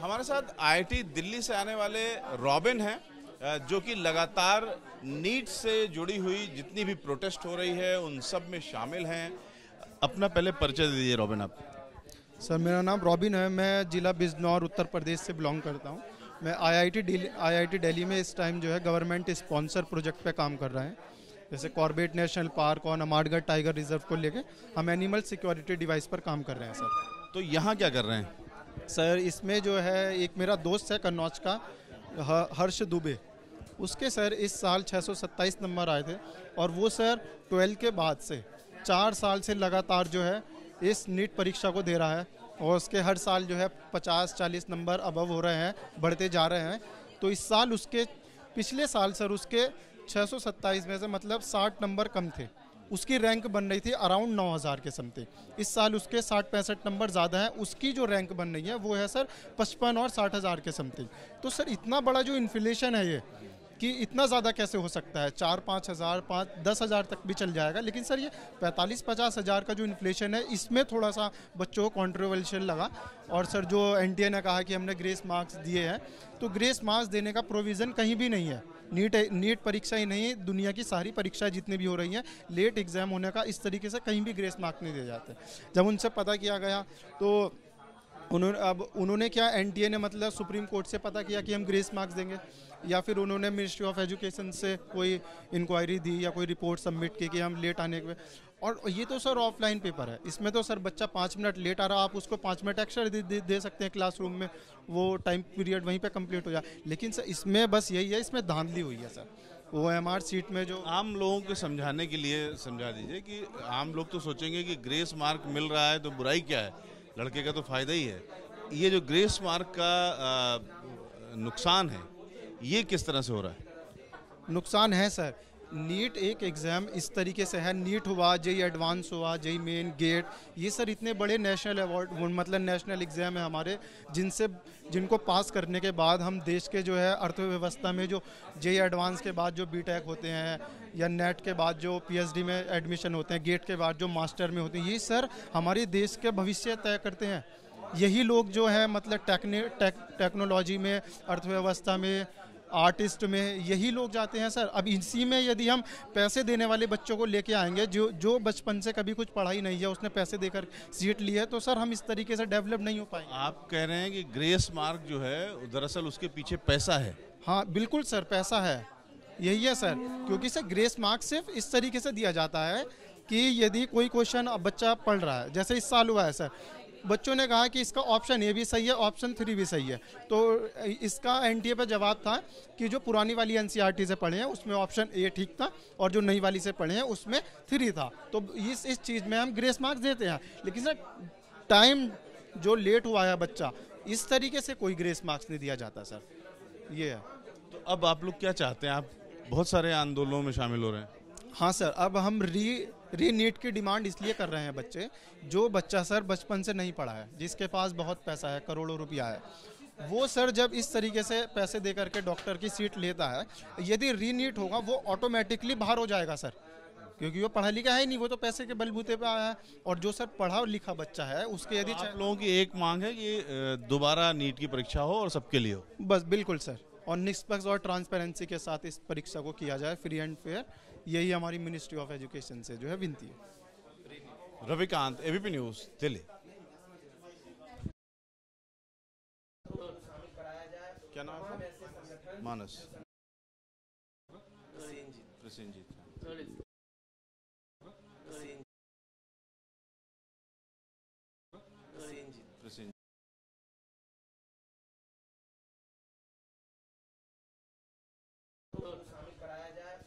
हमारे साथ आईआईटी दिल्ली से आने वाले रॉबिन हैं, जो कि लगातार नीट से जुड़ी हुई जितनी भी प्रोटेस्ट हो रही है उन सब में शामिल हैं। अपना पहले परिचय दे दीजिए रॉबिन आप। सर मेरा नाम रॉबिन है, मैं जिला बिजनौर उत्तर प्रदेश से बिलोंग करता हूँ। मैं आईआईटी दिल्ली में इस टाइम जो है गवर्नमेंट स्पॉन्सर प्रोजेक्ट पे काम कर रहे हैं, जैसे कॉर्बेट नेशनल पार्क और नमाडगढ़ टाइगर रिजर्व को लेके हम एनिमल सिक्योरिटी डिवाइस पर काम कर रहे हैं सर। तो यहाँ क्या कर रहे हैं? सर इसमें जो है एक मेरा दोस्त है कन्नौज का, हर्ष दुबे, उसके सर इस साल 627 नंबर आए थे और वो सर 12 के बाद से 4 साल से लगातार जो है इस नीट परीक्षा को दे रहा है और उसके हर साल जो है 50-40 नंबर अबव हो रहे हैं, बढ़ते जा रहे हैं। तो इस साल उसके पिछले साल सर उसके 627 में से मतलब 60 नंबर कम थे, उसकी रैंक बन रही थी अराउंड 9000 के समथिंग। इस साल उसके 60-65 नंबर ज़्यादा हैं, उसकी जो रैंक बन रही है वो है सर 55 और 60,000 के समथिंग। तो सर इतना बड़ा जो इन्फ्लेशन है ये कि इतना ज़्यादा कैसे हो सकता है, 4-5 हज़ार 5-10,000 तक भी चल जाएगा, लेकिन सर ये 45-50 हज़ार का जो इन्फ्लेशन है इसमें थोड़ा सा बच्चों को कॉन्ट्रोवर्शियल लगा। और सर जो एनटीए ने कहा कि हमने ग्रेस मार्क्स दिए हैं, तो ग्रेस मार्क्स देने का प्रोविज़न कहीं भी नहीं है। नीट परीक्षा ही नहीं, दुनिया की सारी परीक्षाएं जितनी भी हो रही हैं, लेट एग्जाम होने का इस तरीके से कहीं भी ग्रेस मार्क नहीं दिए जाते। जब उनसे पता किया गया तो उन्होंने क्या, एनटीए ने मतलब सुप्रीम कोर्ट से पता किया कि हम ग्रेस मार्क्स देंगे, या फिर उन्होंने मिनिस्ट्री ऑफ एजुकेशन से कोई इंक्वायरी दी या कोई रिपोर्ट सबमिट की कि हम लेट आने के। और ये तो सर ऑफलाइन पेपर है, इसमें तो सर बच्चा 5 मिनट लेट आ रहा, आप उसको 5 मिनट एक्स्ट्रा दे सकते हैं क्लासरूम में, वो टाइम पीरियड वहीं पे कंप्लीट हो जाए। लेकिन सर इसमें बस यही है, इसमें धांधली हुई है सर। OMR सीट में जो आम लोगों को समझाने के लिए समझा दीजिए कि आम लोग तो सोचेंगे कि ग्रेस मार्क मिल रहा है तो बुराई क्या है, लड़के का तो फायदा ही है। ये जो ग्रेस मार्क का नुकसान है ये किस तरह से हो रहा है? नुकसान है सर, नीट एक एग्ज़ाम इस तरीके से है, नीट हुआ, जेई एडवांस हुआ, जेई मेन, गेट, ये सर इतने बड़े नेशनल अवार्ड मतलब नेशनल एग्ज़ाम है हमारे, जिनको पास करने के बाद हम देश के जो है अर्थव्यवस्था में, जो जेई एडवांस के बाद जो बीटेक होते हैं या नेट के बाद जो पीएचडी में एडमिशन होते हैं, गेट के बाद जो मास्टर में होते हैं, ये सर हमारे देश के भविष्य तय करते हैं। यही लोग जो है मतलब टेक्नोलॉजी में, अर्थव्यवस्था में, आर्टिस्ट में, यही लोग जाते हैं सर। अब इसी में यदि हम पैसे देने वाले बच्चों को लेके आएंगे जो बचपन से कभी कुछ पढ़ाई नहीं है, उसने पैसे देकर सीट ली है, तो सर हम इस तरीके से डेवलप नहीं हो पाएंगे। आप कह रहे हैं कि ग्रेस मार्क जो है दरअसल उसके पीछे पैसा है? हाँ बिल्कुल सर, पैसा है, यही है सर। क्योंकि सर ग्रेस मार्क सिर्फ इस तरीके से दिया जाता है कि यदि कोई क्वेश्चन बच्चा पढ़ रहा है, जैसे इस साल हुआ है सर, बच्चों ने कहा कि इसका ऑप्शन ए भी सही है, ऑप्शन 3 भी सही है, तो इसका एनटीए पे जवाब था कि जो पुरानी वाली एनसीईआरटी से पढ़े हैं उसमें ऑप्शन ए ठीक था और जो नई वाली से पढ़े हैं उसमें 3 था। तो इस चीज़ में हम ग्रेस मार्क्स देते हैं, लेकिन सर टाइम जो लेट हुआ है बच्चा, इस तरीके से कोई ग्रेस मार्क्स नहीं दिया जाता सर, ये है। तो अब आप लोग क्या चाहते हैं? आप बहुत सारे आंदोलनों में शामिल हो रहे हैं। हाँ सर, अब हम री नीट की डिमांड इसलिए कर रहे हैं बच्चे, जो बच्चा सर बचपन से नहीं पढ़ा है, जिसके पास बहुत पैसा है, करोड़ों रुपया है, वो सर जब इस तरीके से पैसे दे करके डॉक्टर की सीट लेता है, यदि री नीट होगा वो ऑटोमेटिकली बाहर हो जाएगा सर, क्योंकि वो पढ़ा लिखा है नहीं, वो तो पैसे के बलबूते पे आया है। और जो सर पढ़ा लिखा बच्चा है उसके यदि आप लोगों की एक मांग है कि दोबारा नीट की परीक्षा हो और सबके लिए हो? बस बिल्कुल सर, और निष्पक्ष और ट्रांसपेरेंसी के साथ इस परीक्षा को किया जाए, फ्री एंड फेयर, यही हमारी मिनिस्ट्री ऑफ एजुकेशन से जो है विनती है। Ravikant, ABP news, Delhi. क्या नाम है? मानस। प्रसेनजीत।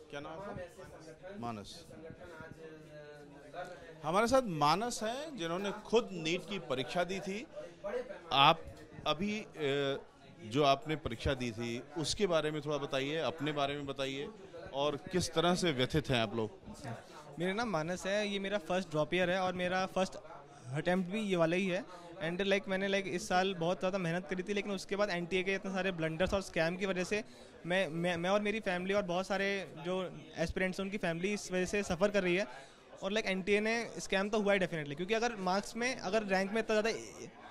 क्या नाम है? मानस। हमारे साथ मानस हैं जिन्होंने खुद नीट की परीक्षा दी थी। आप अभी जो आपने परीक्षा दी थी उसके बारे में थोड़ा बताइए, अपने बारे में बताइए और किस तरह से व्यथित हैं आप लोग। मेरा नाम मानस है, ये मेरा फर्स्ट ड्रॉप ईयर है और मेरा फर्स्ट अटैम्प्ट भी ये वाला ही है। एंड मैंने इस साल बहुत ज़्यादा मेहनत करी थी, लेकिन उसके बाद एनटीए के इतने सारे ब्लंडर्स और स्कैम की वजह से मैं और मेरी फैमिली और बहुत सारे जो एस्पिरेंट्स हैं उनकी फैमिली इस वजह से सफ़र कर रही है। और एनटीए ने स्कैम तो हुआ है डेफिनेटली, क्योंकि अगर मार्क्स में, अगर रैंक में इतना ज़्यादा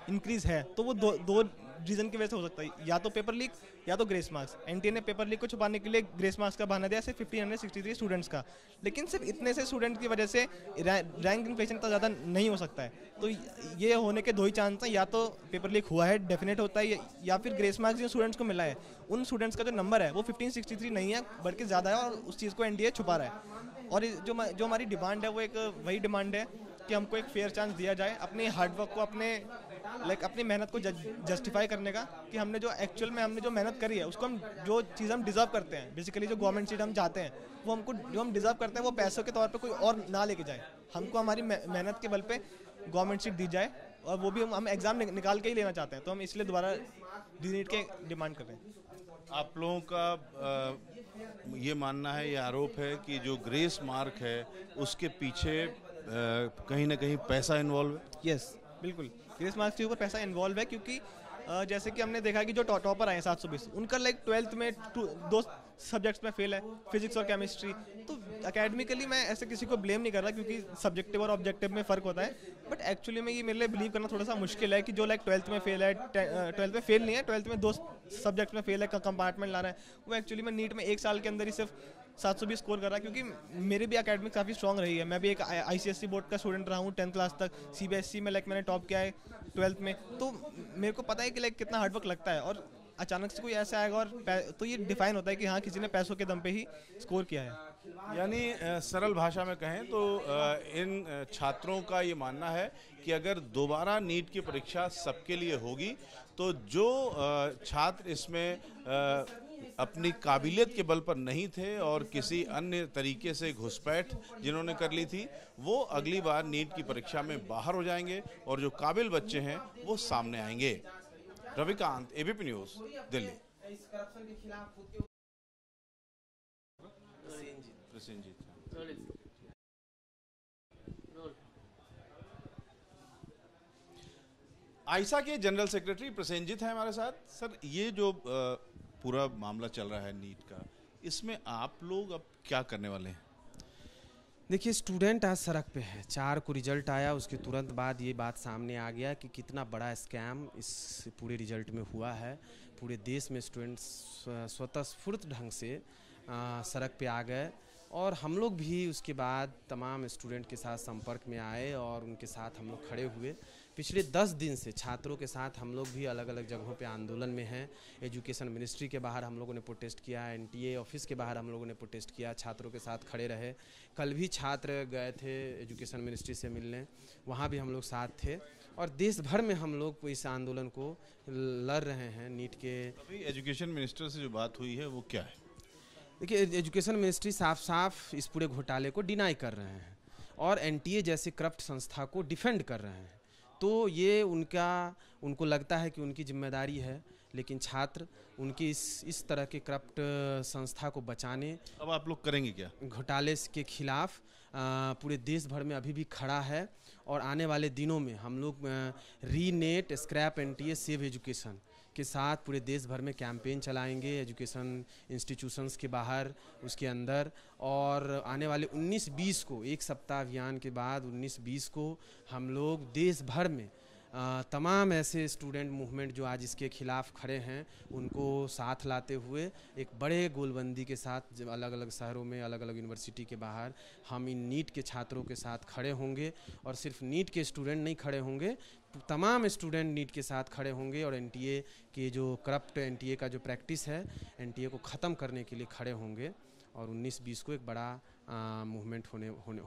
इंक्रीज़ है तो वो रीज़न की वजह से हो सकता है, या तो पेपर लीक या तो ग्रेस मार्क्स। एनटीए ने पेपर लीक को छुपाने के लिए ग्रेस मार्क्स का बहाना दिया सिर्फ 1563 स्टूडेंट्स का, लेकिन सिर्फ इतने से स्टूडेंट की वजह से रैंक इन्फ्लेशन इतना ज़्यादा नहीं हो सकता है। तो ये होने के दो ही चांस हैं, या तो पेपर लीक हुआ है डेफिनेट होता है, या फिर ग्रेस मार्क्स जो स्टूडेंट्स को मिला है उन स्टूडेंट्स का जो नंबर है वो 1563 नहीं है बल्कि ज़्यादा है, और उस चीज़ को एनटीए छुपा रहा है। और जो हमारी डिमांड है वो एक वही डिमांड है कि हमको एक फेयर चांस दिया जाए अपने हार्डवर्क को, अपनी मेहनत को जस्टिफाई करने का, कि हमने जो एक्चुअल में हमने जो मेहनत करी है उसको हम जो चीज़ हम डिज़र्व करते हैं, बेसिकली जो गवर्नमेंट सीट हम चाहते हैं वो हमको जो हम डिज़र्व करते हैं वो पैसों के तौर पे कोई और ना लेके जाए, हमको हमारी मेहनत के बल पे गवर्नमेंट सीट दी जाए, और वो भी हम एग्ज़ाम निकाल के ही लेना चाहते हैं। तो हम इसलिए दोबारा नीट के डिमांड कर रहे हैं। आप लोगों का ये मानना है, ये आरोप है कि जो ग्रेस मार्क है उसके पीछे कहीं ना कहीं पैसा इन्वॉल्व है। यस, बिल्कुल ग्रेस मार्क्स के ऊपर पैसा इन्वॉल्व है, क्योंकि जैसे कि हमने देखा कि जो टॉपर आए हैं 720, उनका लाइक 12th में दो सब्जेक्ट्स में फेल है, फिजिक्स और केमिस्ट्री। तो एकेडमिकली मैं ऐसे किसी को ब्लेम नहीं कर रहा, क्योंकि सब्जेक्टिव और ऑब्जेक्टिव में फ़र्क होता है, बट एक्चुअली में ये मेरे लिए बिलीव करना थोड़ा सा मुश्किल है कि जो लाइक 12th में फेल है, 12th में फेल नहीं है, 12th में 2 सब्जेक्ट में फेल है, कंपार्टमेंट ला रहा है, वो एक्चुअली में नीट में 1 साल के अंदर ही सिर्फ 720 स्कोर कर रहा है। क्योंकि मेरी भी एकेडमिक काफ़ी स्ट्रॉन्ग रही है, मैं भी एक ICSE बोर्ड का स्टूडेंट रहा हूँ 10th क्लास तक, CBSE में लाइक मैंने टॉप किया है 12th में, तो मेरे को पता है कि लाइक कितना हार्डवर्क लगता है, और अचानक से कोई ऐसा आएगा और तो ये डिफाइन होता है कि हाँ किसी ने पैसों के दम पे ही स्कोर किया है। यानी सरल भाषा में कहें तो इन छात्रों का ये मानना है कि अगर दोबारा नीट की परीक्षा सबके लिए होगी तो जो छात्र इसमें अपनी काबिलियत के बल पर नहीं थे और किसी अन्य तरीके से घुसपैठ जिन्होंने कर ली थी, वो अगली बार नीट की परीक्षा में बाहर हो जाएंगे और जो काबिल बच्चे हैं वो सामने आएंगे। Ravikant, ABP news, Delhi. AISA के जनरल सेक्रेटरी प्रसेनजीत हैं हमारे साथ। सर, ये जो पूरा मामला चल रहा है नीट का, इसमें आप लोग अब क्या करने वाले हैं? देखिए, स्टूडेंट आज सड़क पे है। 4 को रिजल्ट आया, उसके तुरंत बाद ये बात सामने आ गया कि कितना बड़ा स्कैम इस पूरे रिजल्ट में हुआ है। पूरे देश में स्टूडेंट्स स्वतःस्फूर्त ढंग से सड़क पे आ गए, और हम लोग भी उसके बाद तमाम स्टूडेंट के साथ संपर्क में आए और उनके साथ हम लोग खड़े हुए। पिछले 10 दिन से छात्रों के साथ हम लोग भी अलग अलग जगहों पे आंदोलन में हैं। एजुकेशन मिनिस्ट्री के बाहर हम लोगों ने प्रोटेस्ट किया, NTA ऑफिस के बाहर हम लोगों ने प्रोटेस्ट किया, छात्रों के साथ खड़े रहे। कल भी छात्र गए थे एजुकेशन मिनिस्ट्री से मिलने, वहाँ भी हम लोग साथ थे, और देश भर में हम लोग इस आंदोलन को लड़ रहे हैं। नीट के अभी एजुकेशन मिनिस्टर से जो बात हुई है वो क्या है? देखिए, एजुकेशन मिनिस्ट्री साफ साफ इस पूरे घोटाले को डिनाई कर रहे हैं और NTA जैसे करप्ट संस्था को डिफेंड कर रहे हैं। तो ये उनको लगता है कि उनकी जिम्मेदारी है, लेकिन छात्र उनकी इस तरह के करप्ट संस्था को बचाने, अब आप लोग करेंगे क्या? घोटाले के खिलाफ पूरे देश भर में अभी भी खड़ा है, और आने वाले दिनों में हम लोग रीनेट, स्क्रैप NTA, सेव एजुकेशन के साथ पूरे देश भर में कैंपेन चलाएंगे, एजुकेशन इंस्टीट्यूशंस के बाहर, उसके अंदर। और आने वाले 19-20 को, एक सप्ताह अभियान के बाद 19-20 को हम लोग देश भर में तमाम ऐसे स्टूडेंट मूवमेंट जो आज इसके खिलाफ खड़े हैं उनको साथ लाते हुए एक बड़े गोलबंदी के साथ अलग अलग शहरों में, अलग अलग यूनिवर्सिटी के बाहर हम इन नीट के छात्रों के साथ खड़े होंगे। और सिर्फ नीट के स्टूडेंट नहीं खड़े होंगे, तमाम स्टूडेंट नीट के साथ खड़े होंगे, और NTA के जो करप्ट NTA का जो प्रैक्टिस है, NTA को ख़त्म करने के लिए खड़े होंगे। और 19-20 को एक बड़ा मूवमेंट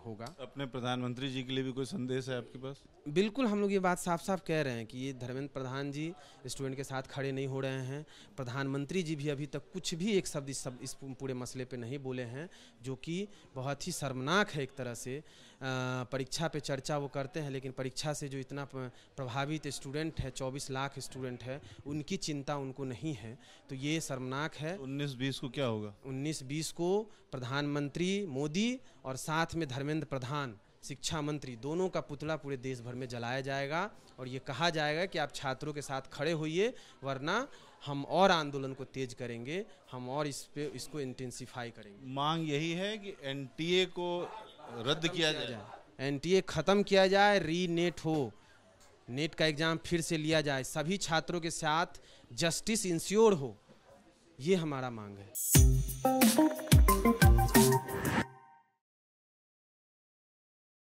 होगा। अपने प्रधानमंत्री जी के लिए भी कोई संदेश है आपके पास? बिल्कुल, हम लोग ये बात साफ साफ कह रहे हैं कि ये धर्मेंद्र प्रधान जी स्टूडेंट के साथ खड़े नहीं हो रहे हैं। प्रधानमंत्री जी भी अभी तक कुछ भी एक शब्द इस पूरे मसले पे नहीं बोले हैं, जो कि बहुत ही शर्मनाक है एक तरह से। परीक्षा पे चर्चा वो करते हैं, लेकिन परीक्षा से जो इतना प्रभावित स्टूडेंट है, 24 लाख स्टूडेंट है, उनकी चिंता उनको नहीं है। तो ये शर्मनाक है। 19-20 को क्या होगा? 19-20 को प्रधानमंत्री मोदी और साथ में धर्मेंद्र प्रधान शिक्षा मंत्री, दोनों का पुतला पूरे देश भर में जलाया जाएगा, और ये कहा जाएगा कि आप छात्रों के साथ खड़े होइए, वरना हम और आंदोलन को तेज करेंगे, हम और इसको इंटेंसिफाई करेंगे। मांग यही है कि NTA को रद्द किया जाए, NTA खत्म किया जाए, रीनेट हो, नेट का एग्ज़ाम फिर से लिया जाए, सभी छात्रों के साथ जस्टिस इंश्योर हो, ये हमारा मांग है।